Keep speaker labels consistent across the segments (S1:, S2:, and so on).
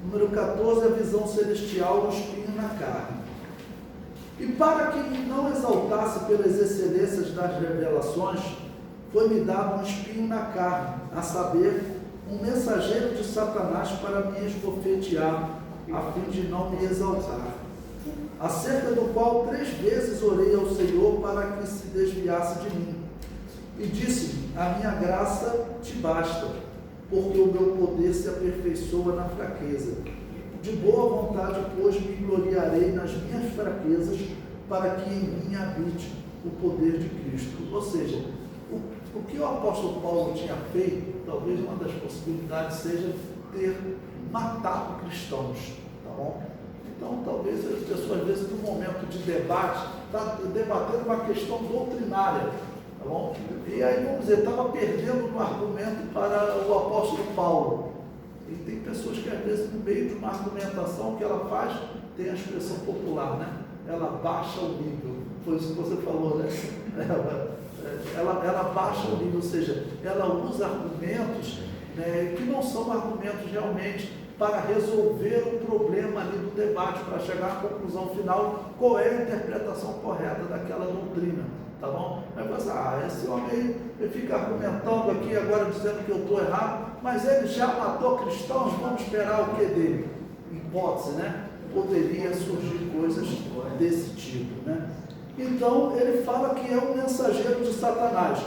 S1: Número 14, a visão celestial, o espinho na carne. E para que me não exaltasse pelas excelências das revelações, foi-me dado um espinho na carne, a saber, um mensageiro de Satanás para me esbofetear, a fim de não me exaltar. Acerca do qual 3 vezes orei ao Senhor para que se desviasse de mim. E disse-me, a minha graça te basta, porque o meu poder se aperfeiçoa na fraqueza. De boa vontade, pois, me gloriarei nas minhas fraquezas, para que em mim habite o poder de Cristo. Ou seja, o que o apóstolo Paulo tinha feito, talvez uma das possibilidades seja ter matado cristãos, tá bom? Então, talvez as pessoas, às vezes, no momento de debate, está debatendo uma questão doutrinária, tá bom? E aí, vamos dizer, estava perdendo no argumento para o apóstolo Paulo. E tem pessoas que, às vezes, no meio de uma argumentação, que ela faz, tem a expressão popular, né? Ela baixa o nível. Foi isso que você falou, né? Ela baixa o nível, ou seja, ela usa argumentos, né, que não são argumentos realmente para resolver o problema ali do debate, para chegar à conclusão final, qual é a interpretação correta daquela doutrina, tá bom? Aí você, esse homem ele fica argumentando aqui agora dizendo que eu estou errado, mas ele já matou cristãos, vamos esperar o que dele? Hipótese, né? Poderia surgir coisas desse tipo, né? Então, ele fala que é um mensageiro de Satanás.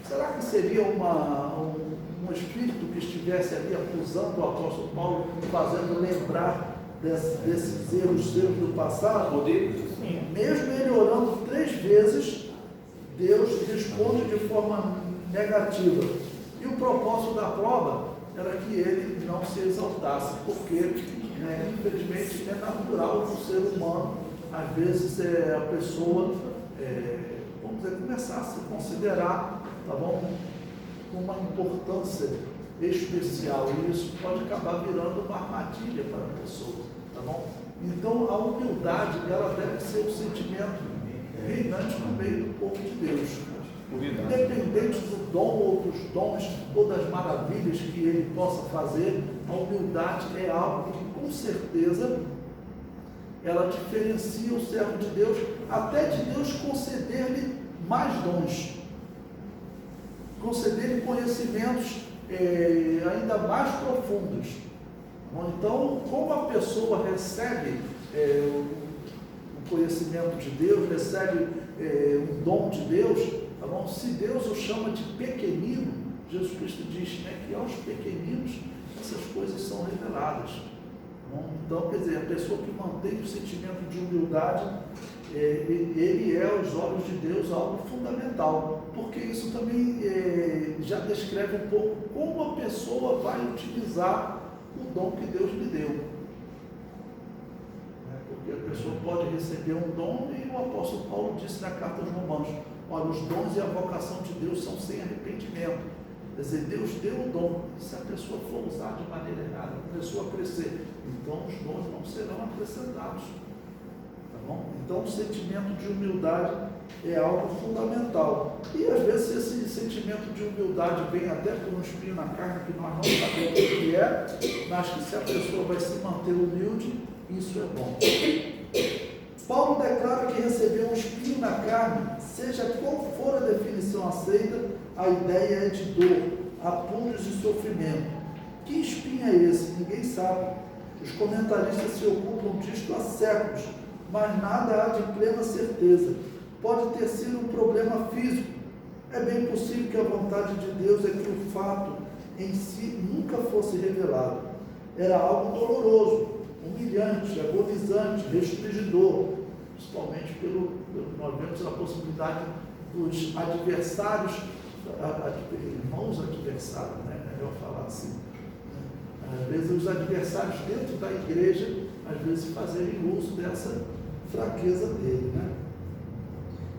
S1: Será que seria um espírito que estivesse ali acusando o apóstolo Paulo, fazendo lembrar desses erros seus do passado? Mesmo ele orando 3 vezes, Deus responde de forma negativa. E o propósito da prova era que ele não se exaltasse, porque, infelizmente, é natural do ser humano, às vezes, a pessoa, vamos dizer, começar a se considerar, tá bom, com uma importância especial, e isso pode acabar virando uma armadilha para a pessoa, tá bom? Então, a humildade, ela deve ser um sentimento reinante no meio do povo de Deus. Independente do dom ou dos dons ou das maravilhas que ele possa fazer, a humildade é algo que, com certeza, ela diferencia o servo de Deus, até de Deus conceder-lhe mais dons, conceder-lhe conhecimentos ainda mais profundos. Então, como a pessoa recebe o conhecimento de Deus, recebe o dom de Deus, tá bom? Se Deus o chama de pequenino, Jesus Cristo diz, né, que aos pequeninos essas coisas são reveladas. Então, quer dizer, a pessoa que mantém o sentimento de humildade, ele é, aos olhos de Deus, algo fundamental, porque isso também já descreve um pouco como a pessoa vai utilizar o dom que Deus lhe deu. Porque a pessoa pode receber um dom, e o apóstolo Paulo disse na carta aos Romanos, olha, os dons e a vocação de Deus são sem arrependimento. Quer dizer, Deus deu o dom, se a pessoa for usar de maneira errada, começou a crescer, então os dons não serão acrescentados, tá bom? Então o sentimento de humildade é algo fundamental, e às vezes esse sentimento de humildade vem até por um espinho na carne que nós não sabemos o que é, mas que se a pessoa vai se manter humilde, isso é bom. Paulo declara que recebeu um espinho na carne, seja qual for a definição aceita, a ideia é de dor, apuros e sofrimento. Que espinho é esse? Ninguém sabe. Os comentaristas se ocupam disto há séculos, mas nada há de plena certeza. Pode ter sido um problema físico. É bem possível que a vontade de Deus é que o fato em si nunca fosse revelado. Era algo doloroso, humilhante, agonizante, restringidor, principalmente nós vemos a possibilidade dos adversários, irmãos adversários, né? Melhor falar assim. Às vezes os adversários dentro da igreja, às vezes fazerem uso dessa fraqueza dele, né?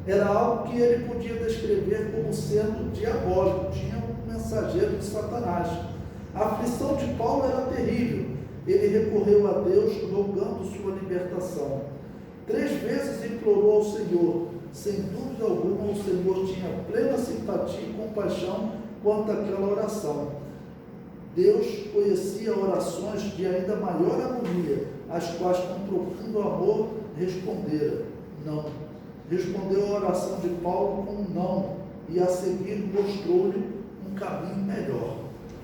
S1: Era algo que ele podia descrever como sendo diabólico, tinha um mensageiro de Satanás. A aflição de Paulo era terrível, ele recorreu a Deus rogando sua libertação. 3 vezes implorou ao Senhor, sem dúvida alguma o Senhor tinha plena simpatia e compaixão quanto àquela oração. Deus conhecia orações de ainda maior agonia, as quais, com profundo amor, respondera não. Respondeu a oração de Paulo com um não, e a seguir mostrou-lhe um caminho melhor.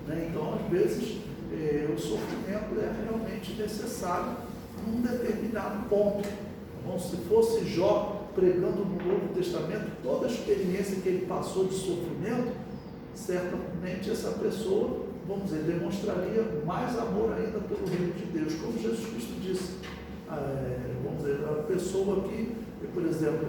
S1: Então, às vezes, o sofrimento é realmente necessário num determinado ponto. Então, se fosse Jó pregando no Novo Testamento, toda a experiência que ele passou de sofrimento, certamente essa pessoa, vamos dizer, demonstraria mais amor ainda pelo reino de Deus, como Jesus Cristo disse. Vamos dizer, a pessoa que, por exemplo,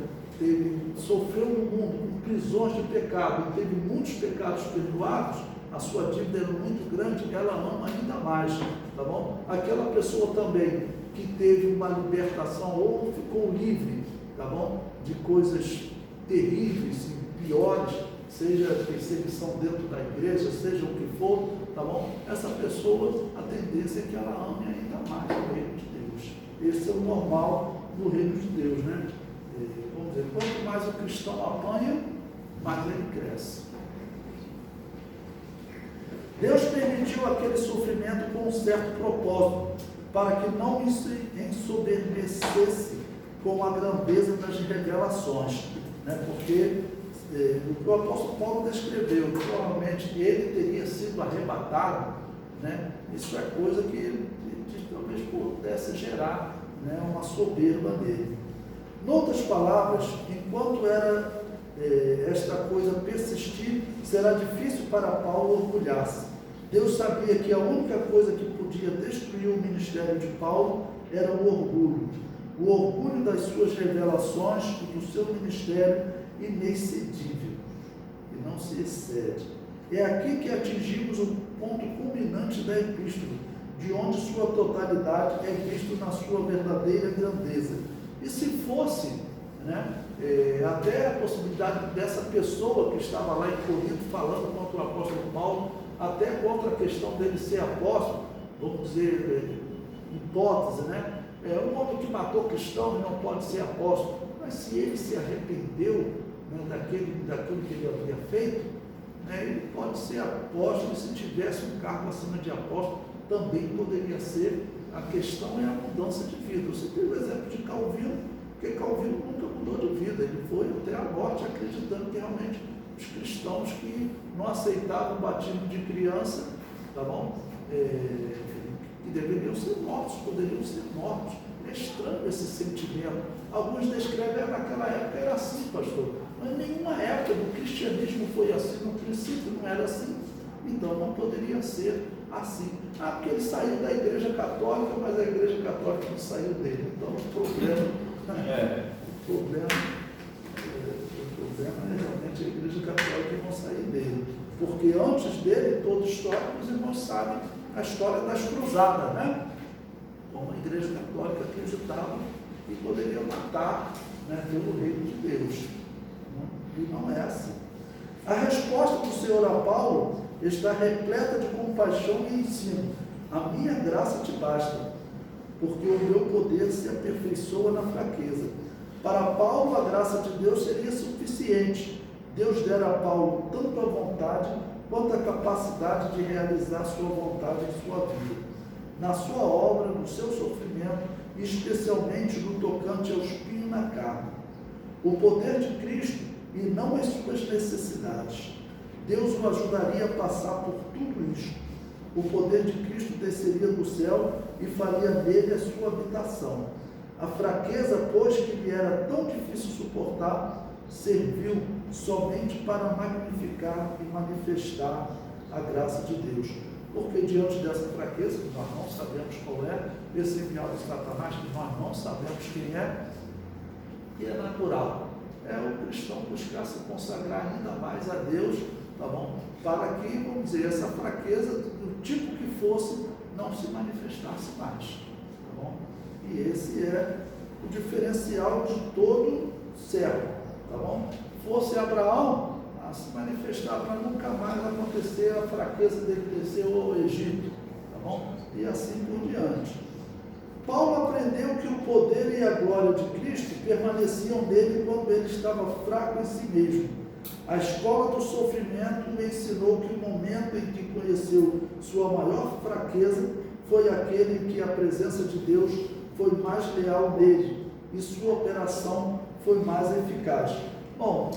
S1: sofreu no mundo com prisões de pecado, teve muitos pecados perdoados, a sua dívida era muito grande, ela ama ainda mais, tá bom? Aquela pessoa também que teve uma libertação ou ficou livre, tá bom? De coisas terríveis e piores, seja perseguição dentro da igreja, seja o que for, tá bom? Essa pessoa, a tendência é que ela ame ainda mais o reino de Deus. Esse é o normal do reino de Deus, né? Vamos dizer, quanto mais o cristão apanha, mais ele cresce. Deus permitiu aquele sofrimento com um certo propósito, para que não se ensoberbecesse com a grandeza das revelações, né? Porque o que o apóstolo Paulo descreveu, provavelmente ele teria sido arrebatado, né? Isso é coisa que ele talvez pudesse gerar, né, uma soberba nele. Em outras palavras, enquanto esta coisa persistir, será difícil para Paulo orgulhar-se. Deus sabia que a única coisa que podia destruir o ministério de Paulo era o orgulho das suas revelações e do seu ministério inexcedível, e não se excede. É aqui que atingimos o ponto culminante da epístola, de onde sua totalidade é visto na sua verdadeira grandeza. E se fosse, né, até a possibilidade dessa pessoa que estava lá em Corinto falando contra o apóstolo Paulo, até contra a questão dele ser apóstolo, vamos dizer, hipótese, né? Um homem que matou cristão não pode ser apóstolo, mas se ele se arrependeu, né, daquilo que ele havia feito, né, ele pode ser apóstolo, e se tivesse um cargo acima de apóstolo, também poderia ser. A questão é a mudança de vida. Você tem o exemplo de Calvino, porque Calvino nunca mudou de vida, ele foi até a morte acreditando que realmente os cristãos que não aceitavam o batismo de criança, tá bom? Que deveriam ser mortos, poderiam ser mortos. É estranho esse sentimento. Alguns descrevem, naquela época era assim, pastor, mas nenhuma época do cristianismo foi assim, no princípio não era assim, então não poderia ser assim. Porque ele saiu da igreja católica, mas a igreja católica não saiu dele. Então o problema é realmente a igreja católica não sair dele, porque antes dele, toda história, os irmãos sabem a história das cruzadas, né? Como a igreja católica acreditava que poderia matar, né, pelo reino de Deus. E não é assim. A resposta do Senhor a Paulo está repleta de compaixão e ensino. A minha graça te basta, porque o meu poder se aperfeiçoa na fraqueza. Para Paulo, a graça de Deus seria suficiente. Deus dera a Paulo tanto a vontade quanto a capacidade de realizar sua vontade em sua vida, na sua obra, no seu sofrimento, e especialmente no tocante ao espinho na carne. O poder de Cristo e não as suas necessidades. Deus o ajudaria a passar por tudo isto. O poder de Cristo desceria do céu e faria nele a sua habitação. A fraqueza, pois, que lhe era tão difícil suportar, serviu somente para magnificar e manifestar a graça de Deus. Porque diante dessa fraqueza, que nós não sabemos qual é, esse enviado de Satanás, que nós não sabemos quem é, e é natural, o cristão buscar se consagrar ainda mais a Deus, tá bom? Para que, vamos dizer, essa fraqueza, do tipo que fosse, não se manifestasse mais, tá bom? E esse é o diferencial de todo servo, tá bom? Fosse Abraão a se manifestar para nunca mais acontecer a fraqueza dele descer ao Egito, tá bom? E assim por diante. Paulo aprendeu que o poder e a glória de Cristo permaneciam nele quando ele estava fraco em si mesmo. A escola do sofrimento me ensinou que o momento em que conheceu sua maior fraqueza foi aquele em que a presença de Deus foi mais leal nele e sua operação foi mais eficaz. Bom,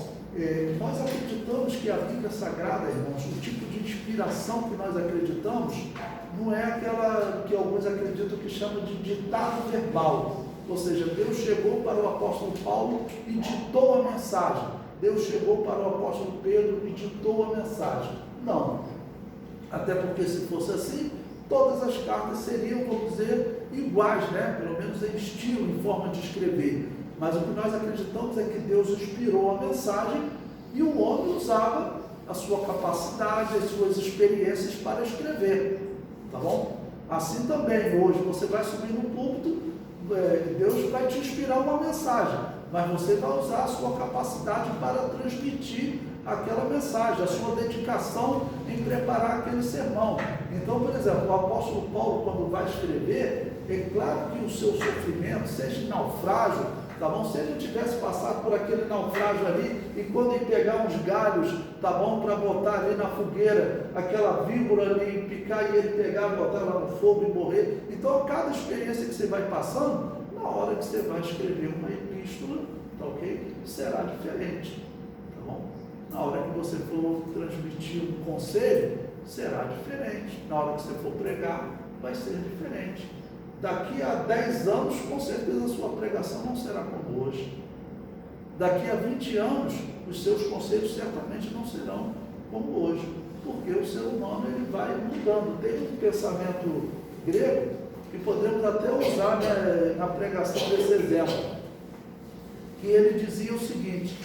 S1: nós acreditamos que a Bíblia Sagrada, irmãos, o tipo de inspiração que nós acreditamos, não é aquela que alguns acreditam que chama de ditado verbal. Ou seja, Deus chegou para o apóstolo Paulo e ditou a mensagem. Deus chegou para o apóstolo Pedro e ditou a mensagem. Não. Até porque se fosse assim, todas as cartas seriam, vamos dizer, iguais, né? Pelo menos em estilo, em forma de escrever. Mas o que nós acreditamos é que Deus inspirou a mensagem e o homem usava a sua capacidade, as suas experiências para escrever. Tá bom? Assim também, hoje você vai subir no púlpito, Deus vai te inspirar uma mensagem, mas você vai usar a sua capacidade para transmitir aquela mensagem, a sua dedicação em preparar aquele sermão. Então, por exemplo, o apóstolo Paulo, quando vai escrever, é claro que o seu sofrimento, seja naufrágio, tá bom? Se ele tivesse passado por aquele naufrágio ali, e quando ele pegar uns galhos, tá bom, para botar ali na fogueira, aquela víbora ali, picar e ele pegar, botar lá no fogo e morrer. Então, a cada experiência que você vai passando, na hora que você vai escrever uma epístola, tá ok? Será diferente, tá bom? Na hora que você for transmitir um conselho, será diferente. Na hora que você for pregar, vai ser diferente. Daqui a 10 anos, com certeza a sua pregação não será como hoje. Daqui a 20 anos, os seus conselhos certamente não serão como hoje, porque o ser humano ele vai mudando. Tem um pensamento grego que podemos até usar, né, na pregação desse exemplo, que ele dizia o seguinte: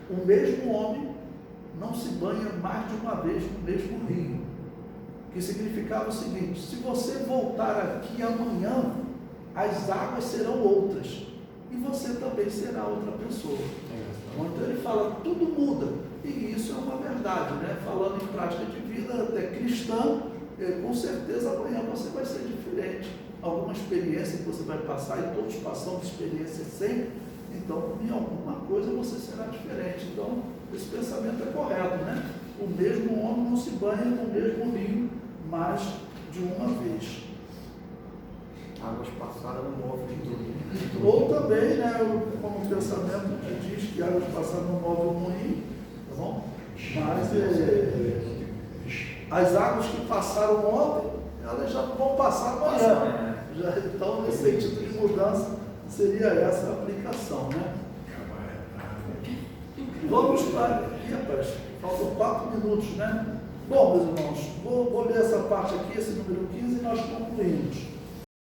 S1: o mesmo homem não se banha mais de uma vez no mesmo rio. Que significava o seguinte: se você voltar aqui amanhã, as águas serão outras, e você também será outra pessoa. Então ele fala, tudo muda, e isso é uma verdade, né? Falando em prática de vida, até cristã, com certeza amanhã você vai ser diferente. Alguma experiência que você vai passar, e todos passamos experiências sempre, então em alguma coisa você será diferente. Então esse pensamento é correto, né? O mesmo homem não se banha no mesmo rio mais de uma vez.
S2: Águas passadas não movem tudo.
S1: Ou também, né, como o pensamento que diz que águas passadas não movem o moinho, tá bom? Mas as águas que passaram ontem, elas já não vão passar amanhã. Então, nesse sentido de mudança, seria essa a aplicação, né? Vamos para... Rapaz, faltam 4 minutos, né? Bom, meus irmãos, vou ler essa parte aqui, esse número 15, e nós concluímos.